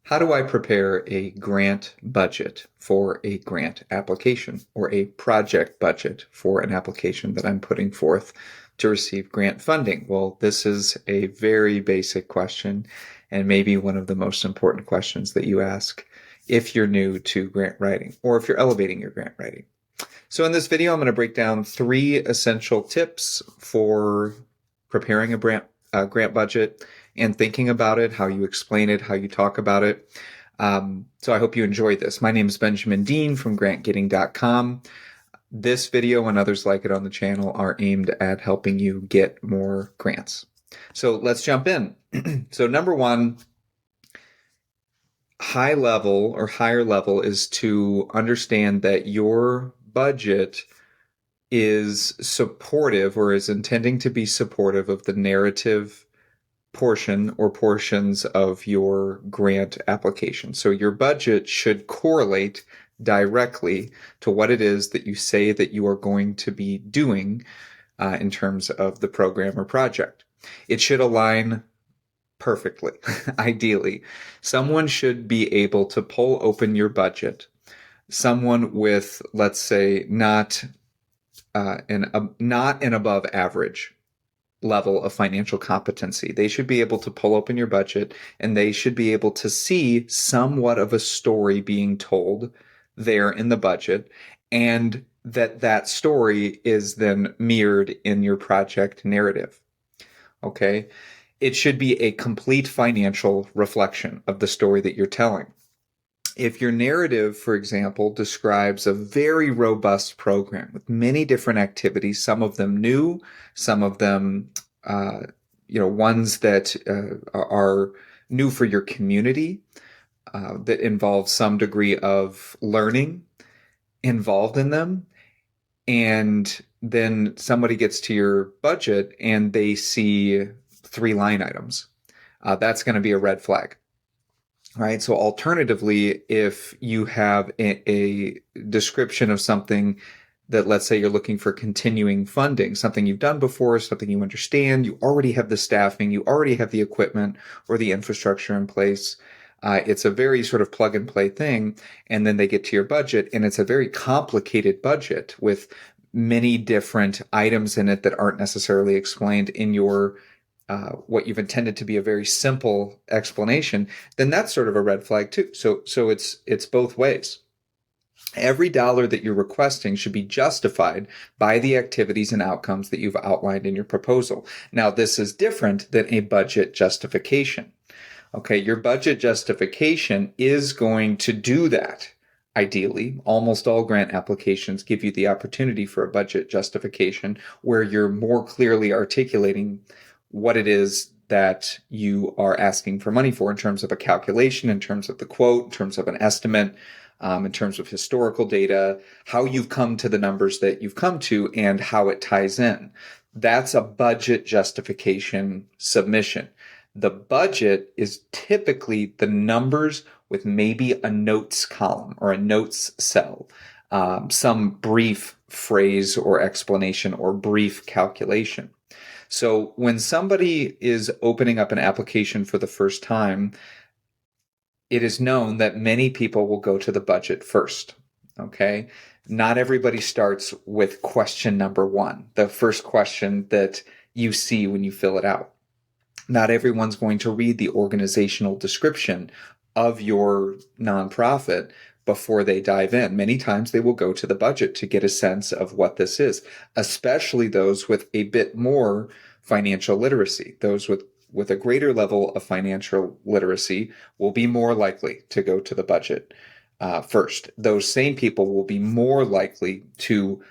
How do I prepare a grant budget for a grant application or a project budget for an application that I'm putting forth to receive grant funding? Well, this is a very basic question and maybe one of the most important questions that you ask if you're new to grant writing or if you're elevating your grant writing. So in this video, I'm going to break down 3 essential tips for preparing a grant budget and thinking about it, how you explain it, how you talk about it. So I hope you enjoyed this. My name is Benjamin Dean from grantgetting.com. This video and others like it on the channel are aimed at helping you get more grants. So let's jump in. So number one, high level or higher level is to understand that your budget is supportive or is intending to be supportive of the narrative portion or portions of your grant application. So your budget should correlate directly to what it is that you say that you are going to be doing in terms of the program or project. It should align perfectly, ideally. Someone should be able to pull open your budget. Someone with, let's say, not an above average level of financial competency. They should be able to pull open your budget and they should be able to see somewhat of a story being told there in the budget, and that story is then mirrored in your project narrative. Okay? It should be a complete financial reflection of the story that you're telling. If your narrative, for example, describes a very robust program with many different activities, some of them new, some of them, ones that are new for your community, that involve some degree of learning involved in them, and then somebody gets to your budget and they see 3 line items, that's going to be a red flag. Right. So alternatively, if you have a description of something that, let's say you're looking for continuing funding, something you've done before, something you understand, you already have the staffing, you already have the equipment or the infrastructure in place. It's a very sort of plug and play thing. And then they get to your budget and it's a very complicated budget with many different items in it that aren't necessarily explained in your what you've intended to be a very simple explanation, then that's sort of a red flag too. So it's both ways. Every dollar that you're requesting should be justified by the activities and outcomes that you've outlined in your proposal. Now, this is different than a budget justification. Okay, your budget justification is going to do that. Ideally, almost all grant applications give you the opportunity for a budget justification where you're more clearly articulating what it is that you are asking for money for in terms of a calculation, in terms of the quote, in terms of an estimate, in terms of historical data, how you've come to the numbers that you've come to and how it ties in. That's a budget justification submission. The budget is typically the numbers with maybe a notes column or a notes cell, some brief phrase or explanation or brief calculation. So when somebody is opening up an application for the first time, it is known that many people will go to the budget first. Okay. Not everybody starts with question number 1, the first question that you see when you fill it out. Not everyone's going to read the organizational description of your nonprofit before they dive in. Many times they will go to the budget to get a sense of what this is, especially those with a bit more financial literacy. Those with a greater level of financial literacy will be more likely to go to the budget first. Those same people will be more likely to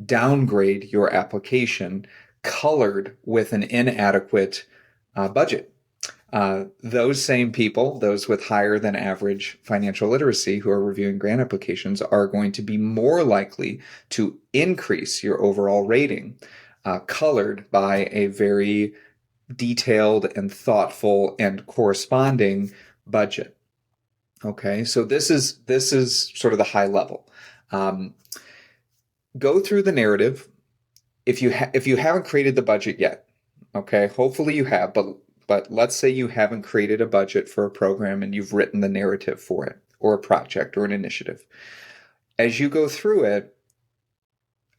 downgrade your application colored with an inadequate budget. Those same people, those with higher than average financial literacy who are reviewing grant applications, are going to be more likely to increase your overall rating, colored by a very detailed and thoughtful and corresponding budget. Okay, so this is sort of the high level. Go through the narrative. If you haven't created the budget yet, okay, hopefully you have, but but let's say you haven't created a budget for a program and you've written the narrative for it, or a project or an initiative. As you go through it,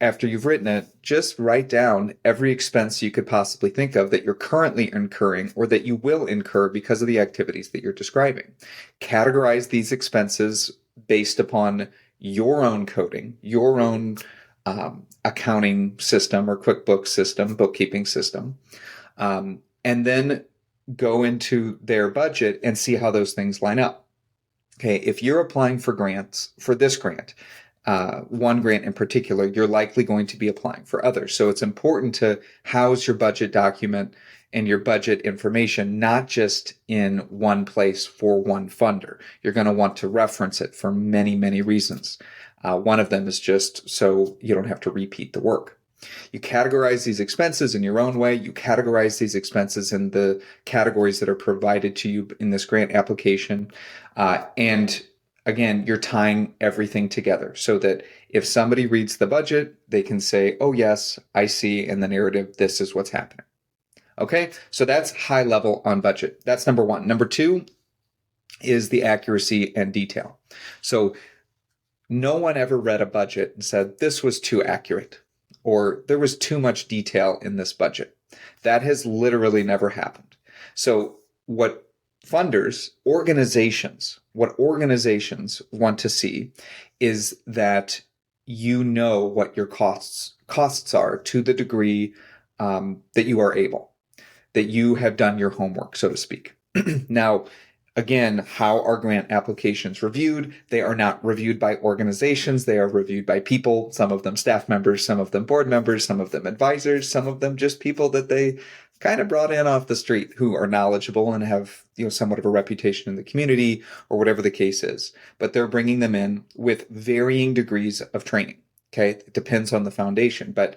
after you've written it, just write down every expense you could possibly think of that you're currently incurring or that you will incur because of the activities that you're describing. Categorize these expenses based upon your own coding, your own accounting system or QuickBooks system, bookkeeping system, and then go into their budget and see how those things line up. Okay, if you're applying for grants, for this grant, one grant in particular, you're likely going to be applying for others. So it's important to house your budget document and your budget information, not just in one place for one funder. You're going to want to reference it for many, many reasons. One of them is just so you don't have to repeat the work. You categorize these expenses in your own way. You categorize these expenses in the categories that are provided to you in this grant application. And again, you're tying everything together so that if somebody reads the budget, they can say, oh, yes, I see in the narrative, this is what's happening. Okay, so that's high level on budget. That's number one. Number two is the accuracy and detail. So no one ever read a budget and said, this was too accurate, or there was too much detail in this budget. That has literally never happened. So what organizations want to see is that you know what your costs are to the degree that you are able, that you have done your homework, so to speak. Now, again, how are grant applications reviewed? They are not reviewed by organizations. They are reviewed by people, some of them staff members, some of them board members, some of them advisors, some of them just people that they kind of brought in off the street who are knowledgeable and have, somewhat of a reputation in the community or whatever the case is. But they're bringing them in with varying degrees of training. Okay. It depends on the foundation, but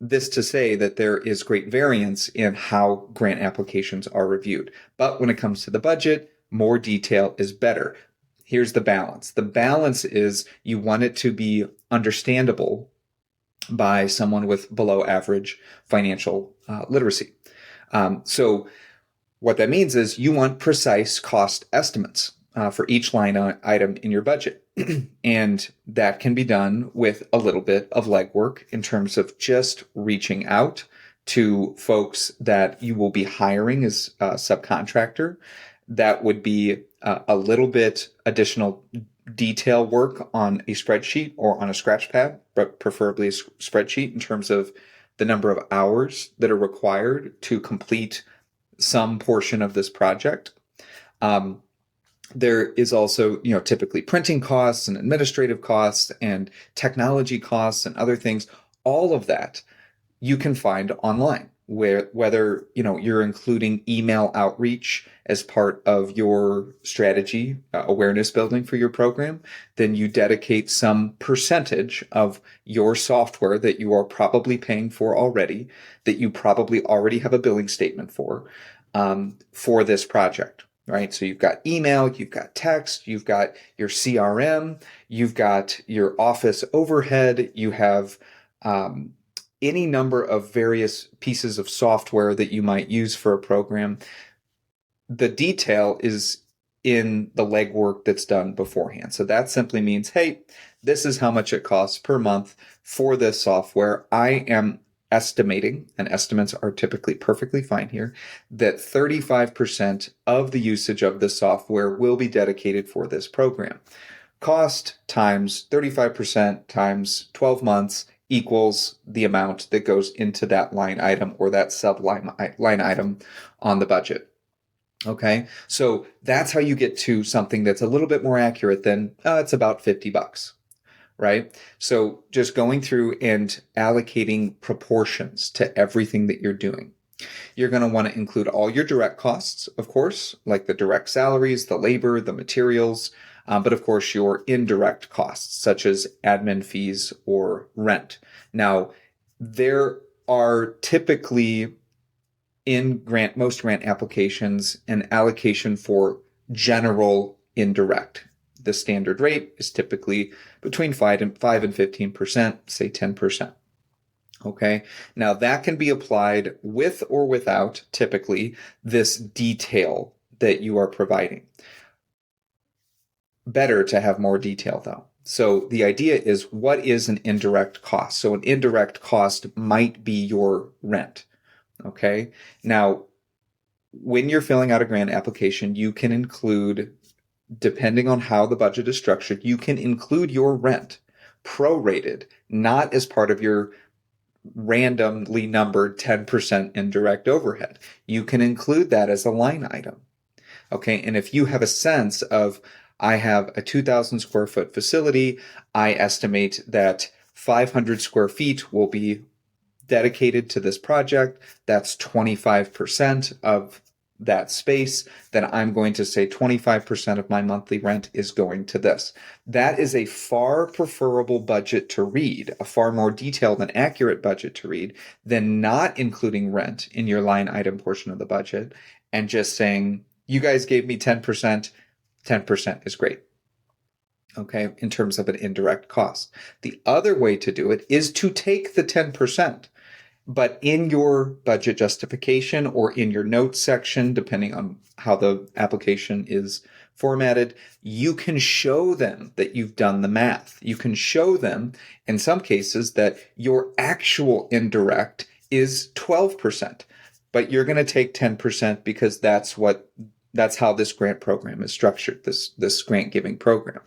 this to say that there is great variance in how grant applications are reviewed. But when it comes to the budget, more detail is better. Here's the balance. The balance is you want it to be understandable by someone with below average financial literacy. So what that means is you want precise cost estimates for each line item in your budget. And that can be done with a little bit of legwork in terms of just reaching out to folks that you will be hiring as a subcontractor. That would be a little bit additional detail work on a spreadsheet or on a scratch pad, but preferably a spreadsheet in terms of the number of hours that are required to complete some portion of this project. There is also, typically printing costs and administrative costs and technology costs and other things. All of that you can find online, whether, you're including email outreach as part of your strategy, awareness building for your program, then you dedicate some percentage of your software that you are probably paying for already, that you probably already have a billing statement for this project. Right. So you've got email, you've got text, you've got your CRM, you've got your office overhead, you have any number of various pieces of software that you might use for a program. The detail is in the legwork that's done beforehand. So that simply means, hey, this is how much it costs per month for this software. I am estimating, and estimates are typically perfectly fine here, that 35% of the usage of this software will be dedicated for this program. Cost times 35% times 12 months equals the amount that goes into that line item or that line item on the budget. Okay, so that's how you get to something that's a little bit more accurate than it's about $50. Right? So just going through and allocating proportions to everything that you're doing. You're going to want to include all your direct costs, of course, like the direct salaries, the labor, the materials, but of course your indirect costs, such as admin fees or rent. Now, there are typically in most grant applications an allocation for general indirect. The standard rate is typically between 5 and 15%, say 10%. Okay. Now that can be applied with or without typically this detail that you are providing. Better to have more detail though. So the idea is, what is an indirect cost? So an indirect cost might be your rent. Okay. Now, when you're filling out a grant application, you can include, depending on how the budget is structured, you can include your rent prorated, not as part of your randomly numbered 10% indirect overhead. You can include that as a line item. Okay. And if you have a sense of, I have a 2,000 square foot facility, I estimate that 500 square feet will be dedicated to this project, that's 25% of that space, then I'm going to say 25% of my monthly rent is going to this. That is a far preferable budget to read, a far more detailed and accurate budget to read than not including rent in your line item portion of the budget and just saying, you guys gave me 10%, 10% is great. Okay, in terms of an indirect cost. The other way to do it is to take the 10%. But in your budget justification or in your notes section, depending on how the application is formatted, you can show them that you've done the math. You can show them, in some cases, that your actual indirect is 12%, but you're going to take 10% because that's how this grant program is structured, this grant giving program.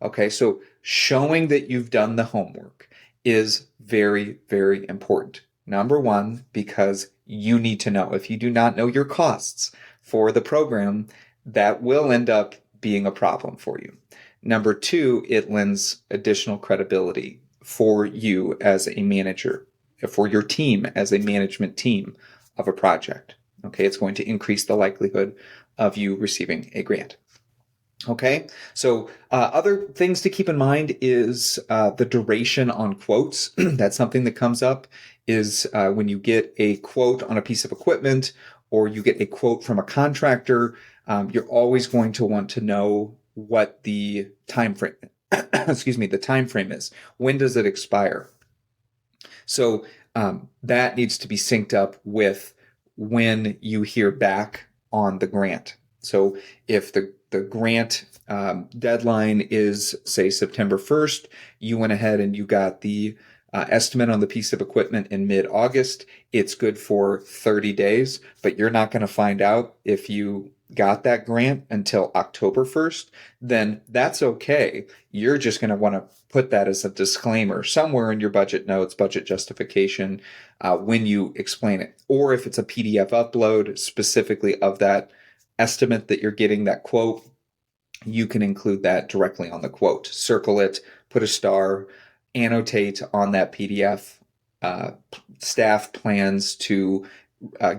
Okay, so showing that you've done the homework is very, very important. Number one, because you need to know. If you do not know your costs for the program, that will end up being a problem for you. Number two, it lends additional credibility for you as a manager, for your team as a management team of a project. Okay, it's going to increase the likelihood of you receiving a grant. Okay, so other things to keep in mind is the duration on quotes. That's something that comes up is when you get a quote on a piece of equipment or you get a quote from a contractor, you're always going to want to know what the time frame, the time frame is. When does it expire? So that needs to be synced up with when you hear back on the grant. So if the grant deadline is, say, September 1st, you went ahead and you got the estimate on the piece of equipment in mid-August, it's good for 30 days, but you're not going to find out if you got that grant until October 1st, then that's okay. You're just going to want to put that as a disclaimer somewhere in your budget notes, budget justification, when you explain it. Or if it's a PDF upload specifically of that estimate that you're getting, that quote, you can include that directly on the quote. Circle it, put a star, annotate on that PDF. Staff plans to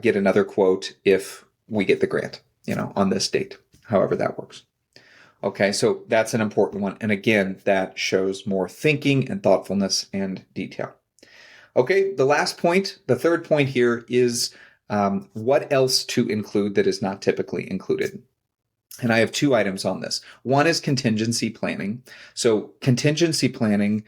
get another quote if we get the grant, on this date, however that works. Okay, so that's an important one. And again, that shows more thinking and thoughtfulness and detail. Okay, the last point, the third point here is what else to include that is not typically included. And I have two items on this. One is contingency planning. So contingency planning,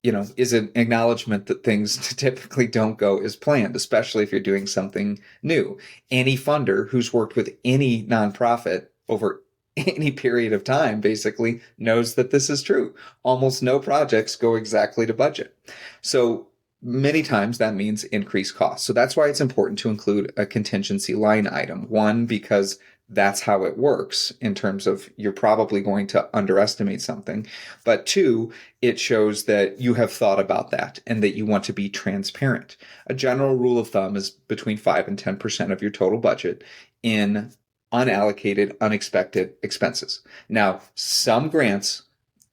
is an acknowledgement that things typically don't go as planned, especially if you're doing something new. Any funder who's worked with any nonprofit over any period of time basically knows that this is true. Almost no projects go exactly to budget. So many times that means increased costs. So that's why it's important to include a contingency line item. One, because that's how it works in terms of you're probably going to underestimate something. But two, it shows that you have thought about that and that you want to be transparent. A general rule of thumb is between 5 and 10% of your total budget in unallocated, unexpected expenses. Now, some grants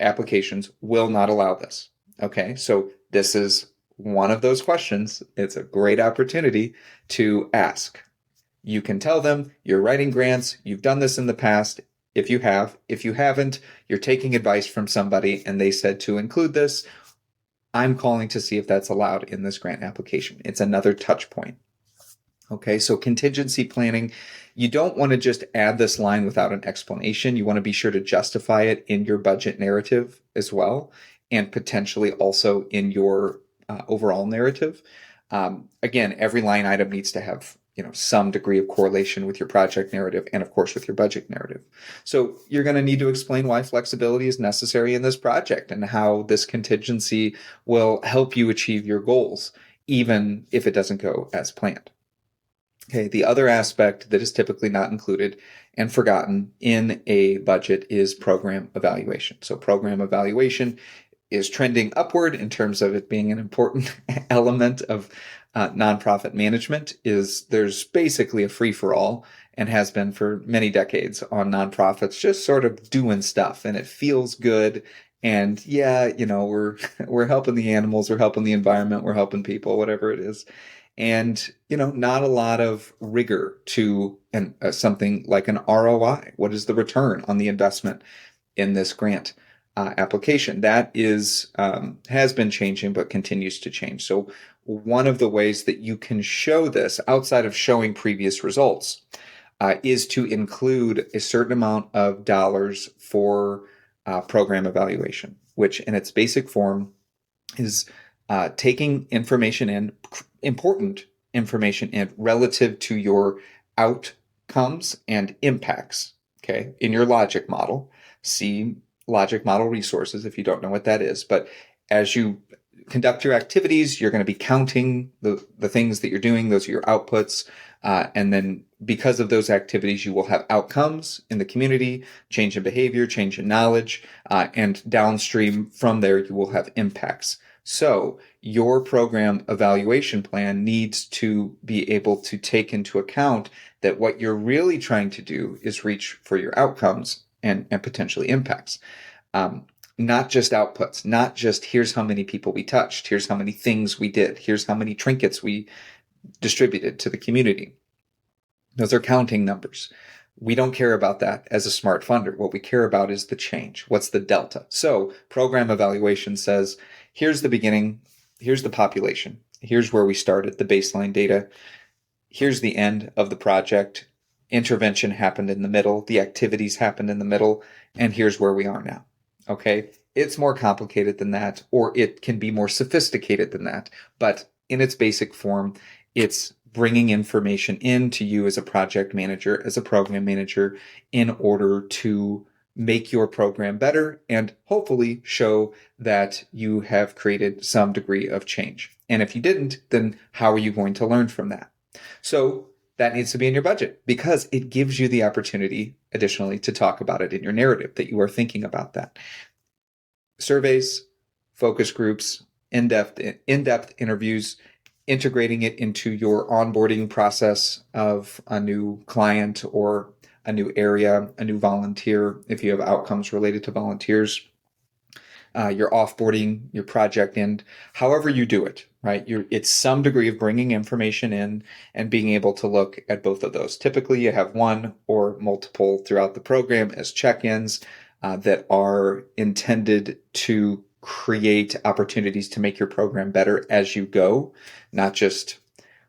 applications will not allow this. Okay, so this is one of those questions. It's a great opportunity to ask. You can tell them you're writing grants, you've done this in the past. If you have, if you haven't, you're taking advice from somebody and they said to include this. I'm calling to see if that's allowed in this grant application. It's another touch point. Okay, so contingency planning, you don't want to just add this line without an explanation. You want to be sure to justify it in your budget narrative as well, and potentially also in your overall narrative. Again, every line item needs to have some degree of correlation with your project narrative and of course with your budget narrative. So you're going to need to explain why flexibility is necessary in this project and how this contingency will help you achieve your goals, even if it doesn't go as planned. Okay, the other aspect that is typically not included and forgotten in a budget is program evaluation. So program evaluation is trending upward in terms of it being an important element of nonprofit management. There's basically a free-for-all and has been for many decades on nonprofits just sort of doing stuff, and it feels good. And yeah, we're helping the animals, we're helping the environment, we're helping people, whatever it is. And not a lot of rigor to something like an ROI. What is the return on the investment in this grant application? That has been changing, but continues to change. So one of the ways that you can show this outside of showing previous results is to include a certain amount of dollars for program evaluation, which in its basic form is taking information in, important information in relative to your outcomes and impacts. Okay, in your logic model, see logic model resources if you don't know what that is. But as you conduct your activities, you're going to be counting the things that you're doing. Those are your outputs. And then because of those activities, you will have outcomes in the community, change in behavior, change in knowledge, and downstream from there, you will have impacts. So your program evaluation plan needs to be able to take into account that what you're really trying to do is reach for your outcomes and potentially impacts. Not just outputs, not just here's how many people we touched, here's how many things we did, here's how many trinkets we distributed to the community. Those are counting numbers. We don't care about that as a smart funder. What we care about is the change. What's the delta? So program evaluation says, here's the beginning, here's the population, here's where we started, the baseline data, here's the end of the project, intervention happened in the middle, the activities happened in the middle, and here's where we are now. Okay, it's more complicated than that, or it can be more sophisticated than that. But in its basic form, it's bringing information in to you as a project manager, as a program manager, in order to make your program better and hopefully show that you have created some degree of change. And if you didn't, then how are you going to learn from that? So that needs to be in your budget because it gives you the opportunity additionally to talk about it in your narrative that you are thinking about that. Surveys, focus groups, in-depth interviews, integrating it into your onboarding process of a new client or a new area, a new volunteer, if you have outcomes related to volunteers, your offboarding, your project end, however you do it, right? It's some degree of bringing information in and being able to look at both of those. Typically, you have one or multiple throughout the program as check-ins that are intended to create opportunities to make your program better as you go, not just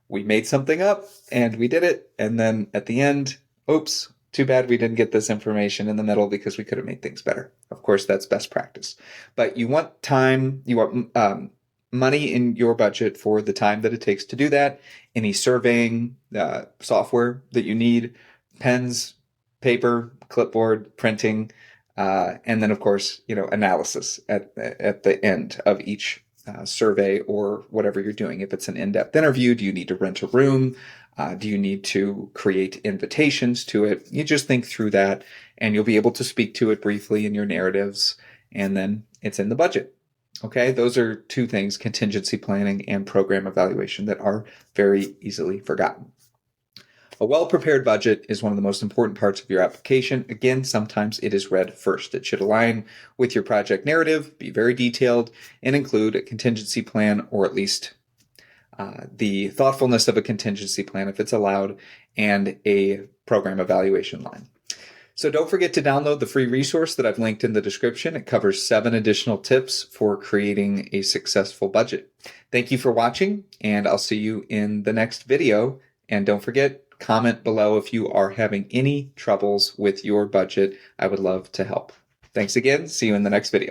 we made something up and we did it, and then at the end, oops, too bad we didn't get this information in the middle because we could have made things better. Of course, that's best practice. But you want time, you want money in your budget for the time that it takes to do that. Any surveying software that you need, pens, paper, clipboard, printing, and then, of course, analysis at the end of each survey or whatever you're doing. If it's an in-depth interview, do you need to rent a room? Do you need to create invitations to it? You just think through that and you'll be able to speak to it briefly in your narratives, and then it's in the budget. Okay, those are two things, contingency planning and program evaluation, that are very easily forgotten. A well-prepared budget is one of the most important parts of your application. Again, sometimes it is read first. It should align with your project narrative, be very detailed, and include a contingency plan, or at least the thoughtfulness of a contingency plan if it's allowed, and a program evaluation line. So don't forget to download the free resource that I've linked in the description. It covers 7 additional tips for creating a successful budget. Thank you for watching, and I'll see you in the next video. And don't forget, comment below if you are having any troubles with your budget. I would love to help. Thanks again. See you in the next video.